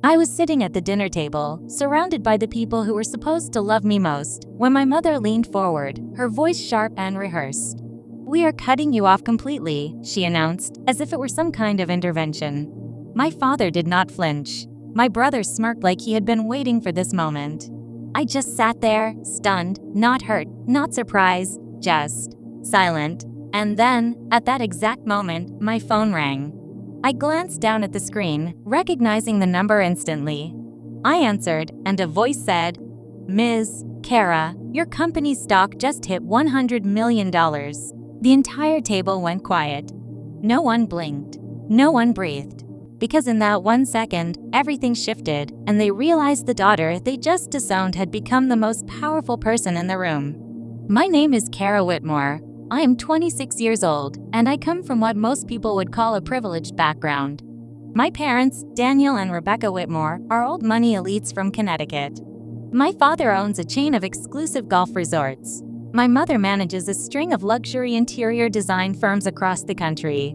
I was sitting at the dinner table, surrounded by the people who were supposed to love me most, when my mother leaned forward, her voice sharp and rehearsed. "We are cutting you off completely," she announced, as if it were some kind of intervention. My father did not flinch. My brother smirked like he had been waiting for this moment. I just sat there, stunned, not hurt, not surprised, just silent. And then, at that exact moment, my phone rang. I glanced down at the screen, recognizing the number instantly. I answered, and a voice said, "Ms. Cara, your company's stock just hit $100 million. The entire table went quiet. No one blinked. No one breathed. Because in that 1 second, everything shifted, and they realized the daughter they just disowned had become the most powerful person in the room. My name is Cara Whitmore. I am 26 years old, and I come from what most people would call a privileged background. My parents, Daniel and Rebecca Whitmore, are old money elites from Connecticut. My father owns a chain of exclusive golf resorts. My mother manages a string of luxury interior design firms across the country.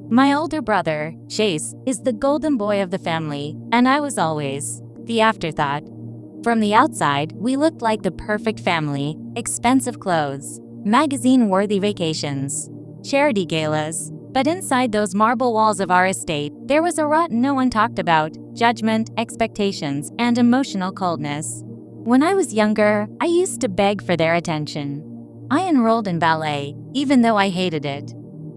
My older brother, Chase, is the golden boy of the family, and I was always the afterthought. From the outside, we looked like the perfect family: expensive clothes, magazine-worthy vacations, charity galas. But inside those marble walls of our estate, there was a rot no one talked about: judgment, expectations, and emotional coldness. When I was younger, I used to beg for their attention. I enrolled in ballet, even though I hated it.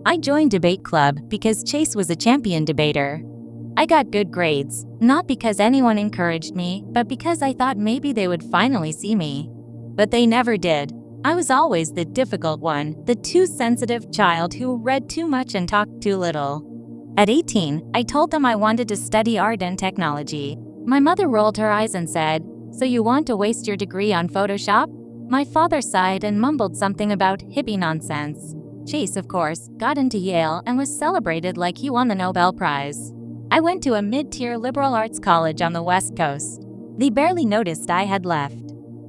I joined debate club because Chase was a champion debater. I got good grades, not because anyone encouraged me, but because I thought maybe they would finally see me. But they never did. I was always the difficult one, the too sensitive child who read too much and talked too little. At 18, I told them I wanted to study art and technology. My mother rolled her eyes and said, "So you want to waste your degree on Photoshop?" My father sighed and mumbled something about hippie nonsense. Chase, of course, got into Yale and was celebrated like he won the Nobel Prize. I went to a mid-tier liberal arts college on the West Coast. They barely noticed I had left.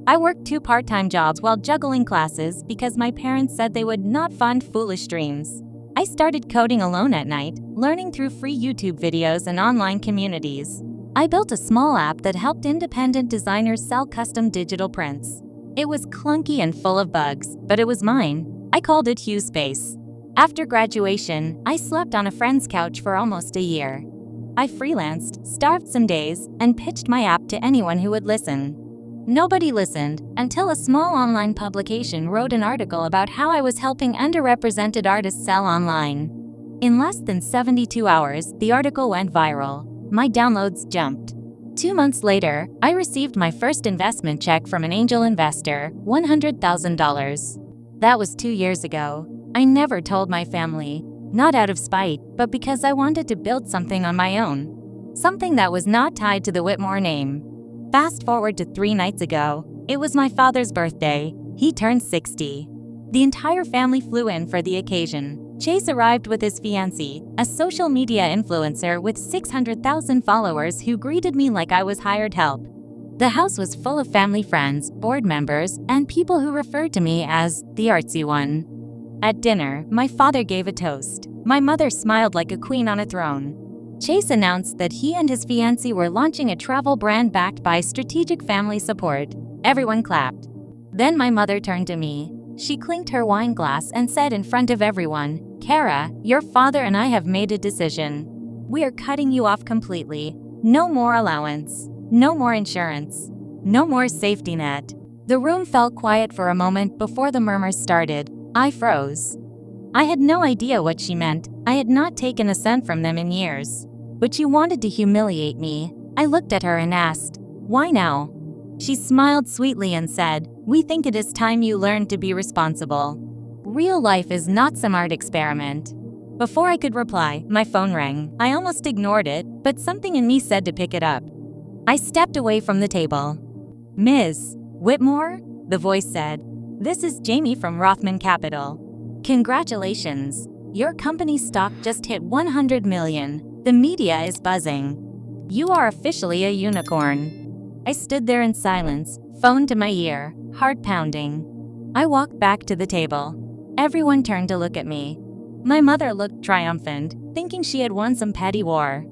I worked 2 part-time jobs while juggling classes because my parents said they would not fund foolish dreams. I started coding alone at night, learning through free YouTube videos and online communities. I built a small app that helped independent designers sell custom digital prints. It was clunky and full of bugs, but it was mine. I called it HughSpace. After graduation, I slept on a friend's couch for almost a year. I freelanced, starved some days, and pitched my app to anyone who would listen. Nobody listened until a small online publication wrote an article about how I was helping underrepresented artists sell online. In less than 72 hours, the article went viral. My downloads jumped. 2 months later, I received my first investment check from an angel investor, $100,000. That was 2 years ago. I never told my family, not out of spite, but because I wanted to build something on my own. Something that was not tied to the Whitmore name. Fast forward to 3 nights ago. It was my father's birthday. He turned 60. The entire family flew in for the occasion. Chase arrived with his fiancée, a social media influencer with 600,000 followers who greeted me like I was hired help. The house was full of family friends, board members, and people who referred to me as the artsy one. At dinner, my father gave a toast. My mother smiled like a queen on a throne. Chase announced that he and his fiancée were launching a travel brand backed by strategic family support. Everyone clapped. Then my mother turned to me. She clinked her wine glass and said in front of everyone, "Cara, your father and I have made a decision. We are cutting you off completely. No more allowance. No more insurance. No more safety net." The room fell quiet for a moment before the murmurs started. I froze. I had no idea what she meant. I had not taken a cent from them in years. But she wanted to humiliate me. I looked at her and asked, "Why now?" She smiled sweetly and said, "We think it is time you learned to be responsible. Real life is not some art experiment." Before I could reply, my phone rang. I almost ignored it, but something in me said to pick it up. I stepped away from the table. "Ms. Whitmore?" the voice said. "This is Jamie from Rothman Capital. Congratulations. Your company's stock just hit 100 million. The media is buzzing. You are officially a unicorn." I stood there in silence, phone to my ear, heart pounding. I walked back to the table. Everyone turned to look at me. My mother looked triumphant, thinking she had won some petty war.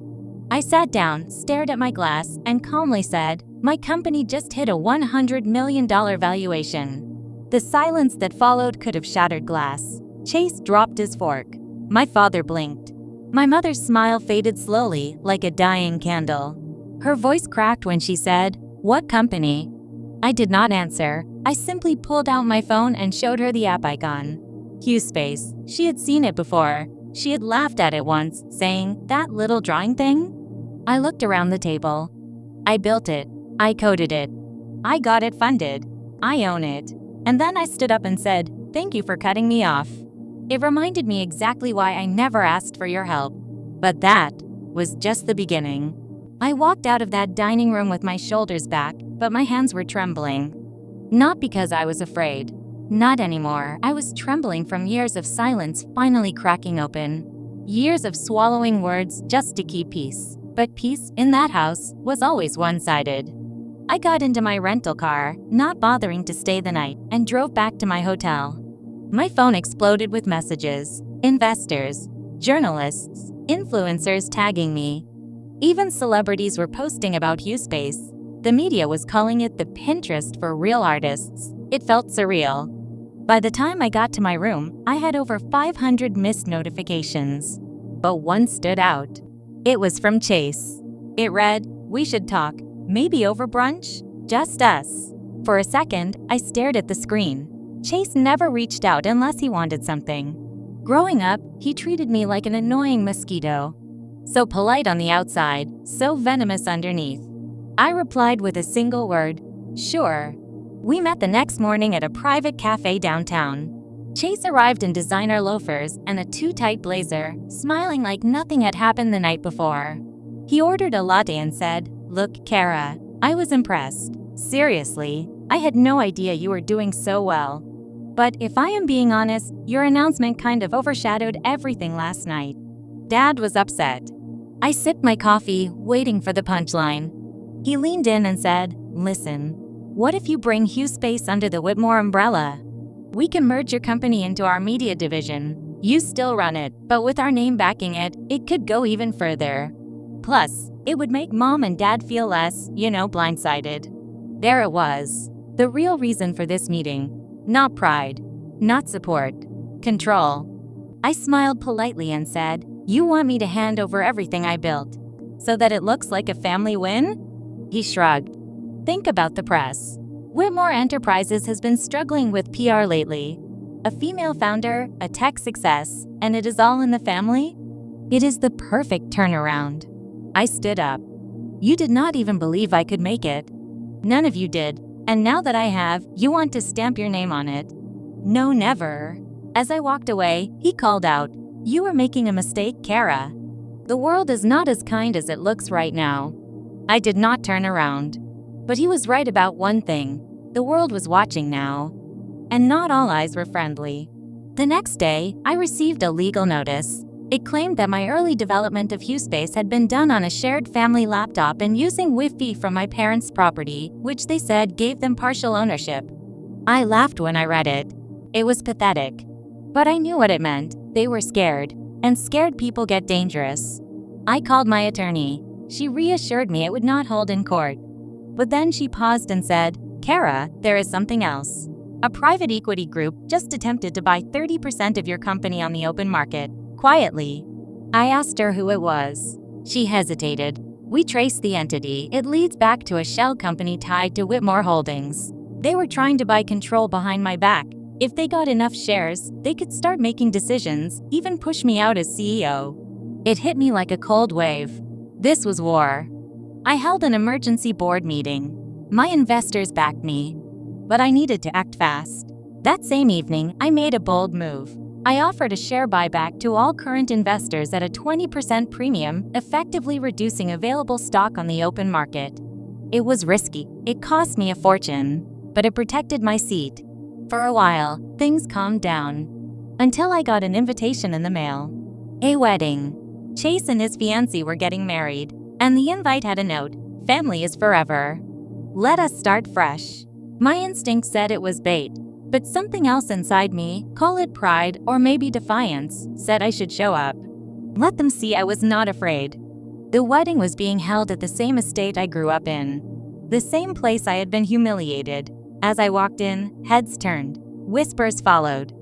I sat down, stared at my glass, and calmly said, "My company just hit a $100 million valuation." The silence that followed could have shattered glass. Chase dropped his fork. My father blinked. My mother's smile faded slowly, like a dying candle. Her voice cracked when she said, "What company?" I did not answer. I simply pulled out my phone and showed her the app icon. QSpace. She had seen it before. She had laughed at it once, saying, "That little drawing thing?" I looked around the table. I built it. I coded it. I got it funded. I own it. And then I stood up and said, "Thank you for cutting me off." It reminded me exactly why I never asked for your help. But that was just the beginning. I walked out of that dining room with my shoulders back, but my hands were trembling. Not because I was afraid. Not anymore. I was trembling from years of silence finally cracking open. Years of swallowing words just to keep peace. But peace, in that house, was always one-sided. I got into my rental car, not bothering to stay the night, and drove back to my hotel. My phone exploded with messages. Investors, journalists, influencers tagging me. Even celebrities were posting about QSpace. The media was calling it the Pinterest for real artists. It felt surreal. By the time I got to my room, I had over 500 missed notifications. But one stood out. It was from Chase. It read, "We should talk. Maybe over brunch? Just us." For a second, I stared at the screen. Chase never reached out unless he wanted something. Growing up, he treated me like an annoying mosquito. So polite on the outside, so venomous underneath. I replied with a single word, "Sure." We met the next morning at a private cafe downtown. Chase arrived in designer loafers and a too-tight blazer, smiling like nothing had happened the night before. He ordered a latte and said, "Look, Cara." I was impressed. "Seriously, I had no idea you were doing so well. But if I am being honest, your announcement kind of overshadowed everything last night." Dad was upset. I sipped my coffee, waiting for the punchline. He leaned in and said, "Listen, what if you bring QSpace under the Whitmore umbrella? We can merge your company into our media division. You still run it, but with our name backing it, it could go even further. Plus, it would make Mom and Dad feel less, blindsided." There it was. The real reason for this meeting. Not pride. Not support. Control. I smiled politely and said, "You want me to hand over everything I built, so that it looks like a family win?" He shrugged. "Think about the press. Whitmore Enterprises has been struggling with PR lately. A female founder, a tech success, and it is all in the family? It is the perfect turnaround." I stood up. "You did not even believe I could make it. None of you did. And now that I have, you want to stamp your name on it." "No, never." As I walked away, he called out, "You are making a mistake, Cara. The world is not as kind as it looks right now." I did not turn around. But he was right about one thing. The world was watching now. And not all eyes were friendly. The next day, I received a legal notice. It claimed that my early development of QSpace had been done on a shared family laptop and using Wi-Fi from my parents' property, which they said gave them partial ownership. I laughed when I read it. It was pathetic. But I knew what it meant. They were scared. And scared people get dangerous. I called my attorney. She reassured me it would not hold in court. But then she paused and said, "Cara, there is something else. A private equity group just attempted to buy 30% of your company on the open market, quietly." I asked her who it was. She hesitated. "We traced the entity. It leads back to a shell company tied to Whitmore Holdings. They were trying to buy control behind my back. If they got enough shares, they could start making decisions, even push me out as CEO." It hit me like a cold wave. This was war. I held an emergency board meeting. My investors backed me. But I needed to act fast. That same evening, I made a bold move. I offered a share buyback to all current investors at a 20% premium, effectively reducing available stock on the open market. It was risky. It cost me a fortune. But it protected my seat. For a while, things calmed down. Until I got an invitation in the mail. A wedding. Chase and his fiancée were getting married. And the invite had a note, "Family is forever. Let us start fresh." My instinct said it was bait, but something else inside me, call it pride or maybe defiance, said I should show up. Let them see I was not afraid. The wedding was being held at the same estate I grew up in. The same place I had been humiliated. As I walked in, heads turned. Whispers followed.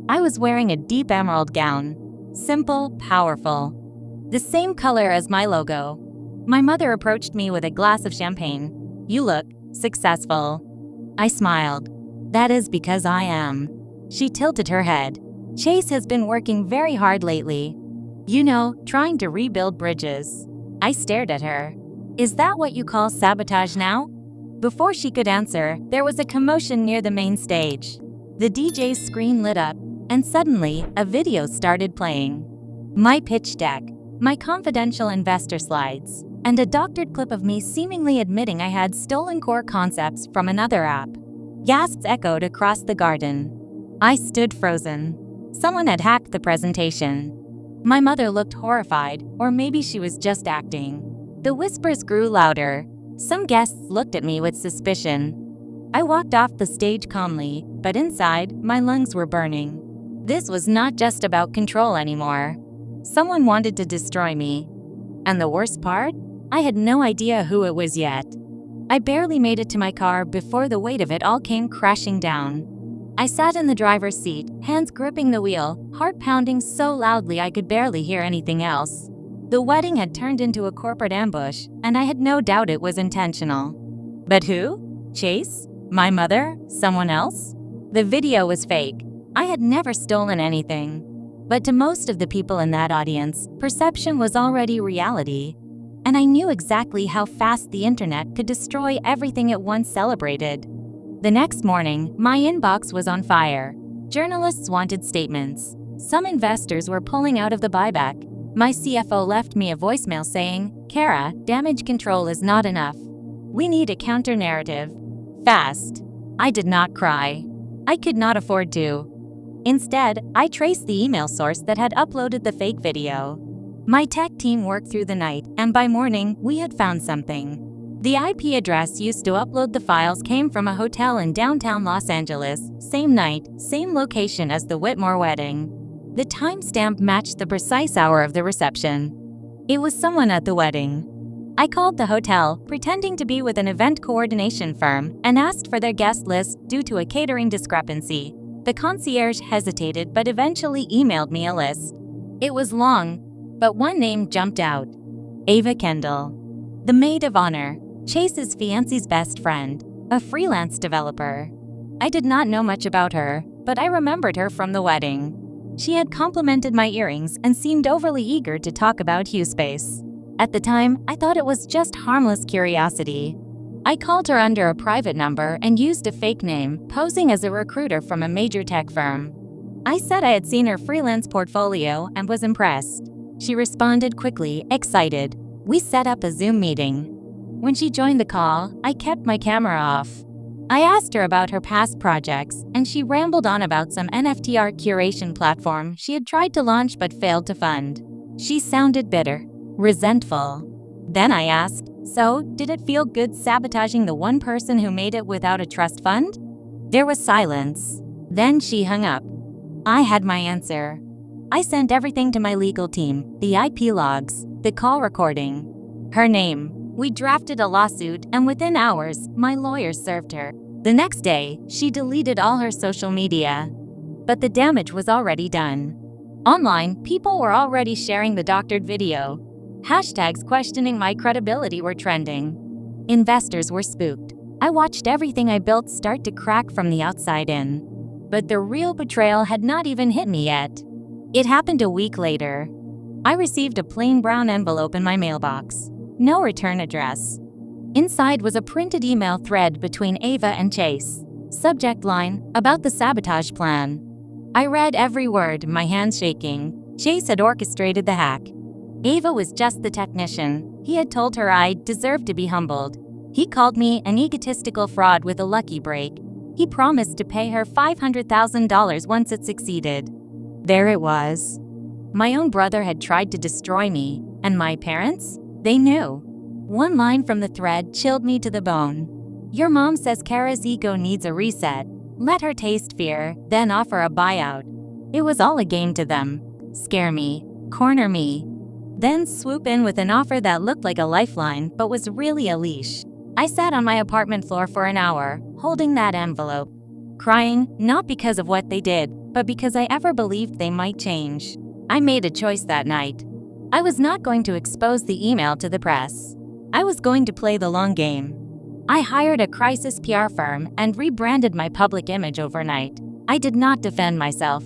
I was wearing a deep emerald gown. Simple, powerful. The same color as my logo. My mother approached me with a glass of champagne. "You look successful." I smiled. "That is because I am." She tilted her head. "Chase has been working very hard lately. You know, trying to rebuild bridges." I stared at her. "Is that what you call sabotage now?" Before she could answer, there was a commotion near the main stage. The DJ's screen lit up, and suddenly, a video started playing. My pitch deck, my confidential investor slides, and a doctored clip of me seemingly admitting I had stolen core concepts from another app. Gasps echoed across the garden. I stood frozen. Someone had hacked the presentation. My mother looked horrified, or maybe she was just acting. The whispers grew louder. Some guests looked at me with suspicion. I walked off the stage calmly, but inside, my lungs were burning. This was not just about control anymore. Someone wanted to destroy me. And the worst part? I had no idea who it was yet. I barely made it to my car before the weight of it all came crashing down. I sat in the driver's seat, hands gripping the wheel, heart pounding so loudly I could barely hear anything else. The wedding had turned into a corporate ambush, and I had no doubt it was intentional. But who? Chase? My mother? Someone else? The video was fake. I had never stolen anything. But to most of the people in that audience, perception was already reality. And I knew exactly how fast the internet could destroy everything it once celebrated. The next morning, my inbox was on fire. Journalists wanted statements. Some investors were pulling out of the buyback. My CFO left me a voicemail saying, "Cara, damage control is not enough. We need a counter-narrative. Fast." I did not cry. I could not afford to. Instead, I traced the email source that had uploaded the fake video. My tech team worked through the night, and by morning, we had found something. The IP address used to upload the files came from a hotel in downtown Los Angeles, same night, same location as the Whitmore wedding. The timestamp matched the precise hour of the reception. It was someone at the wedding. I called the hotel, pretending to be with an event coordination firm, and asked for their guest list due to a catering discrepancy. The concierge hesitated but eventually emailed me a list. It was long, but one name jumped out. Ava Kendall. The maid of honor, Chase's fiancé's best friend, a freelance developer. I did not know much about her, but I remembered her from the wedding. She had complimented my earrings and seemed overly eager to talk about HughSpace. At the time, I thought it was just harmless curiosity. I called her under a private number and used a fake name, posing as a recruiter from a major tech firm. I said I had seen her freelance portfolio and was impressed. She responded quickly, excited. We set up a Zoom meeting. When she joined the call, I kept my camera off. I asked her about her past projects, and she rambled on about some NFT art curation platform she had tried to launch but failed to fund. She sounded bitter, resentful. Then I asked, "So, did it feel good sabotaging the one person who made it without a trust fund?" There was silence. Then she hung up. I had my answer. I sent everything to my legal team, the IP logs, the call recording, her name. We drafted a lawsuit, and within hours, my lawyers served her. The next day, she deleted all her social media. But the damage was already done. Online, people were already sharing the doctored video. Hashtags questioning my credibility were trending. Investors were spooked. I watched everything I built start to crack from the outside in. But the real betrayal had not even hit me yet. It happened a week later. I received a plain brown envelope in my mailbox. No return address. Inside was a printed email thread between Ava and Chase. Subject line, about the sabotage plan. I read every word, my hands shaking. Chase had orchestrated the hack. Ava was just the technician. He had told her I deserved to be humbled. He called me an egotistical fraud with a lucky break. He promised to pay her $500,000 once it succeeded. There it was. My own brother had tried to destroy me, and my parents? They knew. One line from the thread chilled me to the bone. Your mom says Cara's ego needs a reset. Let her taste fear, then offer a buyout. It was all a game to them. Scare me. Corner me. then swoop in with an offer that looked like a lifeline but was really a leash. I sat on my apartment floor for an hour, holding that envelope, crying, not because of what they did, but because I ever believed they might change. I made a choice that night. I was not going to expose the email to the press. I was going to play the long game. I hired a crisis PR firm and rebranded my public image overnight. I did not defend myself.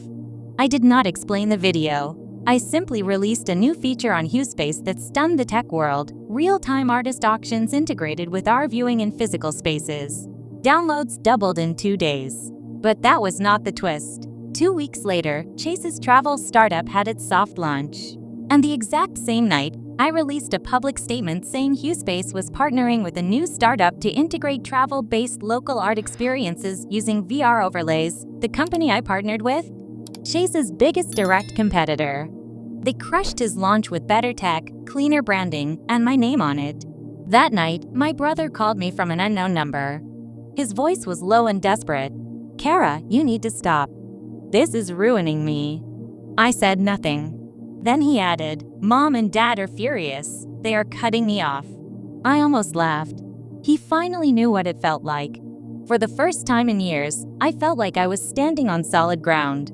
I did not explain the video. I simply released a new feature on HughSpace that stunned the tech world: real-time artist auctions integrated with our viewing in physical spaces. Downloads doubled in 2 days. But that was not the twist. 2 weeks later, Chase's travel startup had its soft launch. And the exact same night, I released a public statement saying HughSpace was partnering with a new startup to integrate travel-based local art experiences using VR overlays. The company I partnered with? Chase's biggest direct competitor. They crushed his launch with better tech, cleaner branding, and my name on it. That night, my brother called me from an unknown number. His voice was low and desperate. "Cara, you need to stop. This is ruining me." I said nothing. Then he added, "Mom and Dad are furious. They are cutting me off." I almost laughed. He finally knew what it felt like. For the first time in years, I felt like I was standing on solid ground.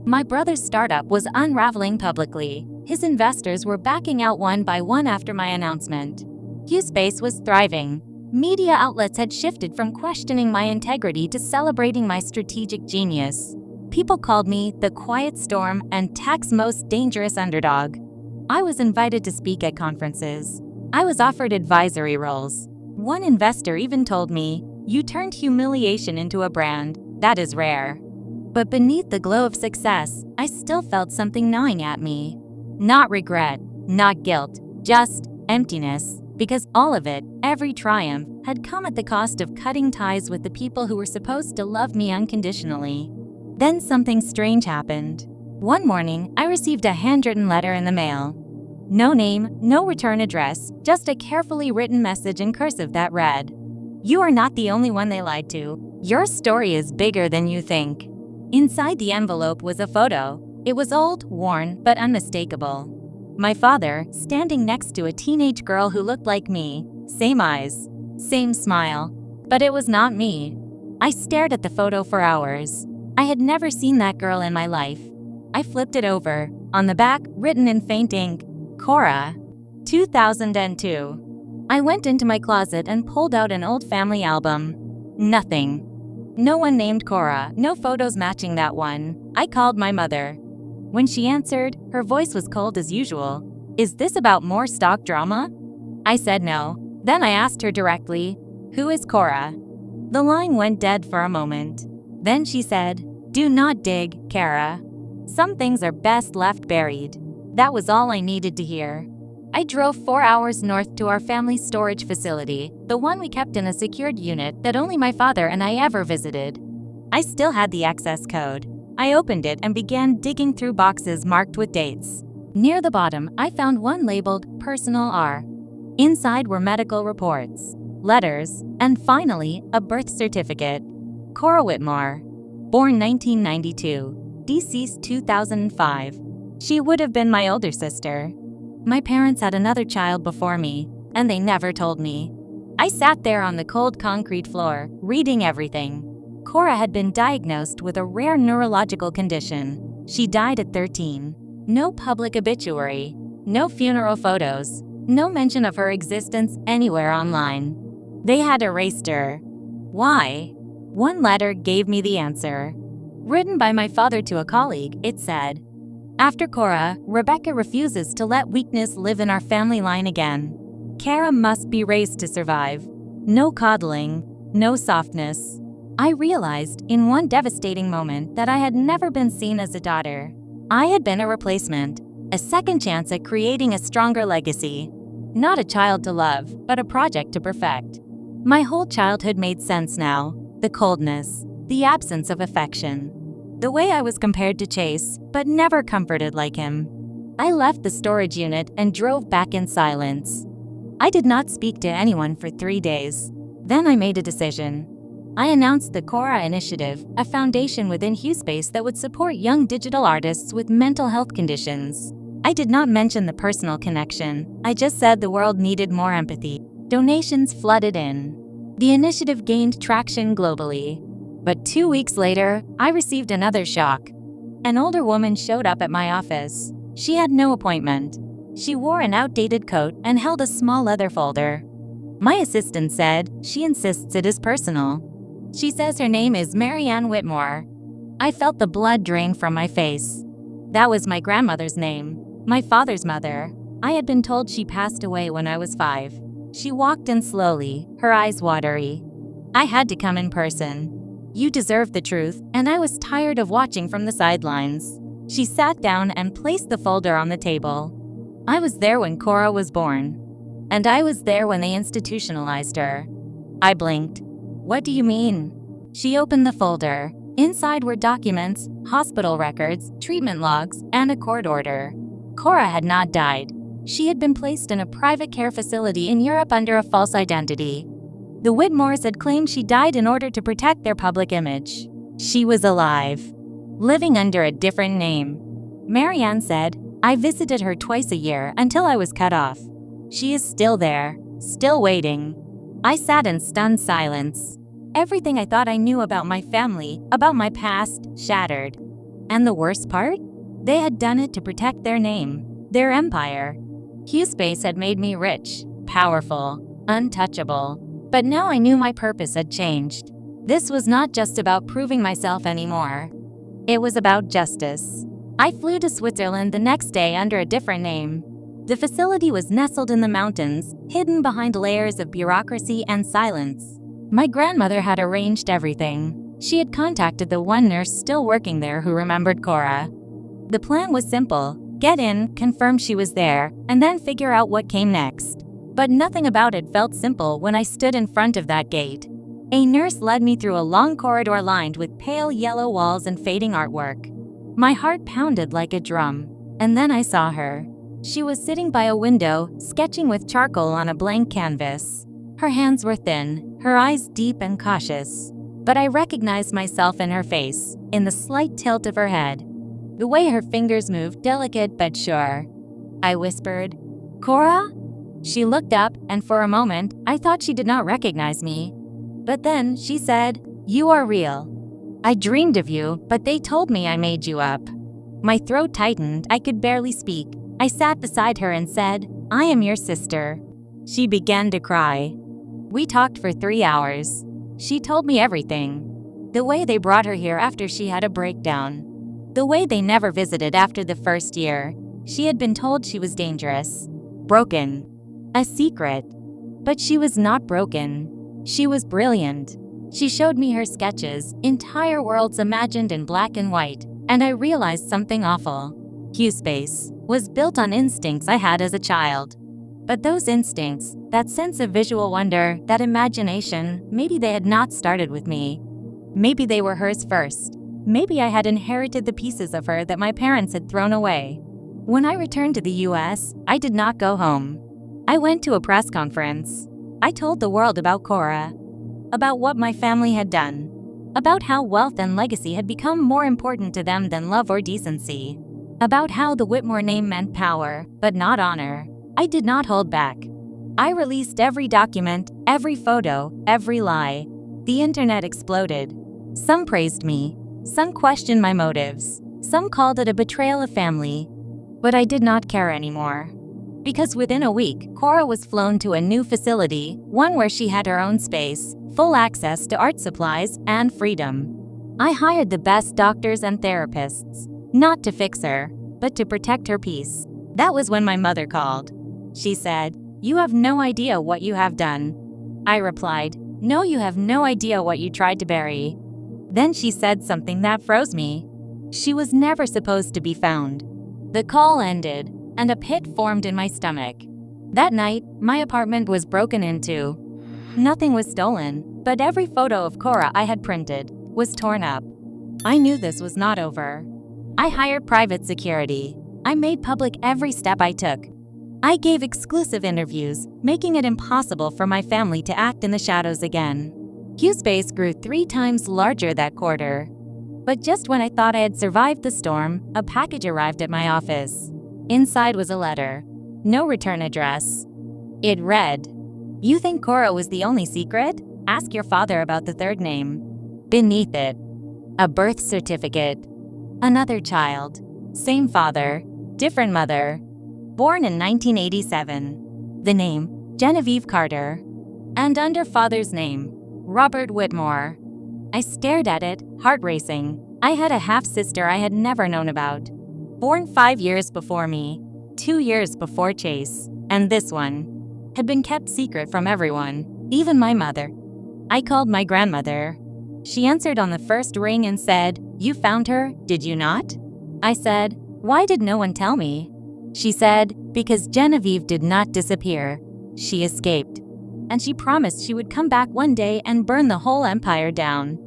My brother's startup was unraveling publicly. His investors were backing out one by one after my announcement. HughSpace was thriving. Media outlets had shifted from questioning my integrity to celebrating my strategic genius. People called me the quiet storm and tech's most dangerous underdog. I was invited to speak at conferences. I was offered advisory roles. One investor even told me, "You turned humiliation into a brand. That is rare." But beneath the glow of success, I still felt something gnawing at me. Not regret, not guilt, just emptiness. Because all of it, every triumph, had come at the cost of cutting ties with the people who were supposed to love me unconditionally. Then something strange happened. One morning, I received a handwritten letter in the mail. No name, no return address, just a carefully written message in cursive that read, "You are not the only one they lied to. Your story is bigger than you think." Inside the envelope was a photo. It was old, worn, but unmistakable. My father, standing next to a teenage girl who looked like me. Same eyes, same smile. But it was not me. I stared at the photo for hours. I had never seen that girl in my life. I flipped it over. On the back, written in faint ink, Cora, 2002. I went into my closet and pulled out an old family album. Nothing. No one named Cora, no photos matching that one. I called my mother. When she answered, her voice was cold as usual. "Is this about more stock drama?" I said no. Then I asked her directly, "Who is Cora?" The line went dead for a moment. Then she said, "Do not dig, Cara. Some things are best left buried." That was all I needed to hear. I drove 4 hours north to our family storage facility, the one we kept in a secured unit that only my father and I ever visited. I still had the access code. I opened it and began digging through boxes marked with dates. Near the bottom, I found one labeled Personal R. Inside were medical reports, letters, and finally, a birth certificate. Cara Whitmore. Born 1992. Deceased 2005. She would have been my older sister. My parents had another child before me, and they never told me. I sat there on the cold concrete floor, reading everything. Cora had been diagnosed with a rare neurological condition. She died at 13. No public obituary. No funeral photos. No mention of her existence anywhere online. They had erased her. Why? One letter gave me the answer. Written by my father to a colleague, it said, "After Cora, Rebecca refuses to let weakness live in our family line again. Cara must be raised to survive. No coddling, no softness." I realized in one devastating moment that I had never been seen as a daughter. I had been a replacement, a second chance at creating a stronger legacy. Not a child to love, but a project to perfect. My whole childhood made sense now. The coldness, the absence of affection. The way I was compared to Chase, but never comforted like him. I left the storage unit and drove back in silence. I did not speak to anyone for 3 days. Then I made a decision. I announced the Cora Initiative, a foundation within HughSpace that would support young digital artists with mental health conditions. I did not mention the personal connection. I just said the world needed more empathy. Donations flooded in. The initiative gained traction globally. But 2 weeks later, I received another shock. An older woman showed up at my office. She had no appointment. She wore an outdated coat and held a small leather folder. My assistant said she insists it is personal. She says her name is Cara Whitmore. I felt the blood drain from my face. That was my grandmother's name, my father's mother. I had been told she passed away when I was 5. She walked in slowly, her eyes watery. I had to come in person. You deserve the truth, and I was tired of watching from the sidelines. She sat down and placed the folder on the table. I was there when Cara was born. And I was there when they institutionalized her. I blinked. What do you mean? She opened the folder. Inside were documents, hospital records, treatment logs, and a court order. Cara had not died. She had been placed in a private care facility in Europe under a false identity. The Whitmores had claimed she died in order to protect their public image. She was alive, living under a different name. Marianne said, I visited her twice a year until I was cut off. She is still there, still waiting. I sat in stunned silence. Everything I thought I knew about my family, about my past, shattered. And the worst part? They had done it to protect their name, their empire. Q-Space had made me rich, powerful, untouchable. But now I knew my purpose had changed. This was not just about proving myself anymore. It was about justice. I flew to Switzerland the next day under a different name. The facility was nestled in the mountains, hidden behind layers of bureaucracy and silence. My grandmother had arranged everything. She had contacted the one nurse still working there who remembered Cara. The plan was simple: get in, confirm she was there, and then figure out what came next. But nothing about it felt simple when I stood in front of that gate. A nurse led me through a long corridor lined with pale yellow walls and fading artwork. My heart pounded like a drum. And then I saw her. She was sitting by a window, sketching with charcoal on a blank canvas. Her hands were thin, her eyes deep and cautious. But I recognized myself in her face, in the slight tilt of her head. The way her fingers moved, delicate but sure. I whispered, Cara? She looked up, and for a moment, I thought she did not recognize me. But then she said, You are real. I dreamed of you, but they told me I made you up. My throat tightened, I could barely speak. I sat beside her and said, I am your sister. She began to cry. We talked for 3 hours. She told me everything. The way they brought her here after she had a breakdown. The way they never visited after the first year. She had been told she was dangerous. Broken. A secret. But she was not broken. She was brilliant. She showed me her sketches, entire worlds imagined in black and white, and I realized something awful. Q-Space was built on instincts I had as a child. But those instincts, that sense of visual wonder, that imagination, maybe they had not started with me. Maybe they were hers first. Maybe I had inherited the pieces of her that my parents had thrown away. When I returned to the US, I did not go home. I went to a press conference. I told the world about Cara, about what my family had done, about how wealth and legacy had become more important to them than love or decency, about how the Whitmore name meant power, but not honor. I did not hold back. I released every document, every photo, every lie. The internet exploded. Some praised me. Some questioned my motives. Some called it a betrayal of family. But I did not care anymore. Because within a week, Cara was flown to a new facility, one where she had her own space, full access to art supplies, and freedom. I hired the best doctors and therapists, not to fix her, but to protect her peace. That was when my mother called. She said, You have no idea what you have done. I replied, No, you have no idea what you tried to bury. Then she said something that froze me. She was never supposed to be found. The call ended, and a pit formed in my stomach. That night, my apartment was broken into. Nothing was stolen, but every photo of Cara I had printed was torn up. I knew this was not over. I hired private security. I made public every step I took. I gave exclusive interviews, making it impossible for my family to act in the shadows again. Q-Space grew 3 times larger that quarter. But just when I thought I had survived the storm, a package arrived at my office. Inside was a letter. No return address. It read, "You think Cora was the only secret? Ask your father about the third name." Beneath it, a birth certificate. Another child. Same father. Different mother. Born in 1987. The name, Genevieve Carter. And under father's name, Robert Whitmore. I stared at it, heart racing. I had a half-sister I had never known about. Born 5 years before me, 2 years before Chase, and this one had been kept secret from everyone, even my mother. I called my grandmother. She answered on the first ring and said, "You found her, did you not?" I said, "Why did no one tell me?" She said, "Because Genevieve did not disappear. She escaped. And she promised she would come back one day and burn the whole empire down."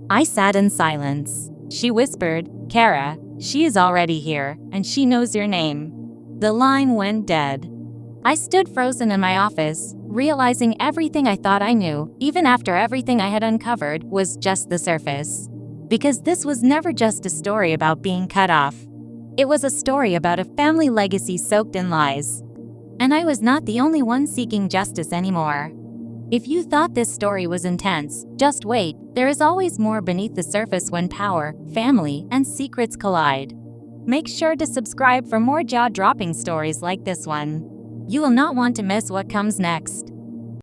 I sat in silence. She whispered, "Cara, she is already here, and she knows your name." The line went dead. I stood frozen in my office, realizing everything I thought I knew, even after everything I had uncovered, was just the surface. Because this was never just a story about being cut off. It was a story about a family legacy soaked in lies. And I was not the only one seeking justice anymore. If you thought this story was intense, just wait, there is always more beneath the surface when power, family, and secrets collide. Make sure to subscribe for more jaw-dropping stories like this one. You will not want to miss what comes next.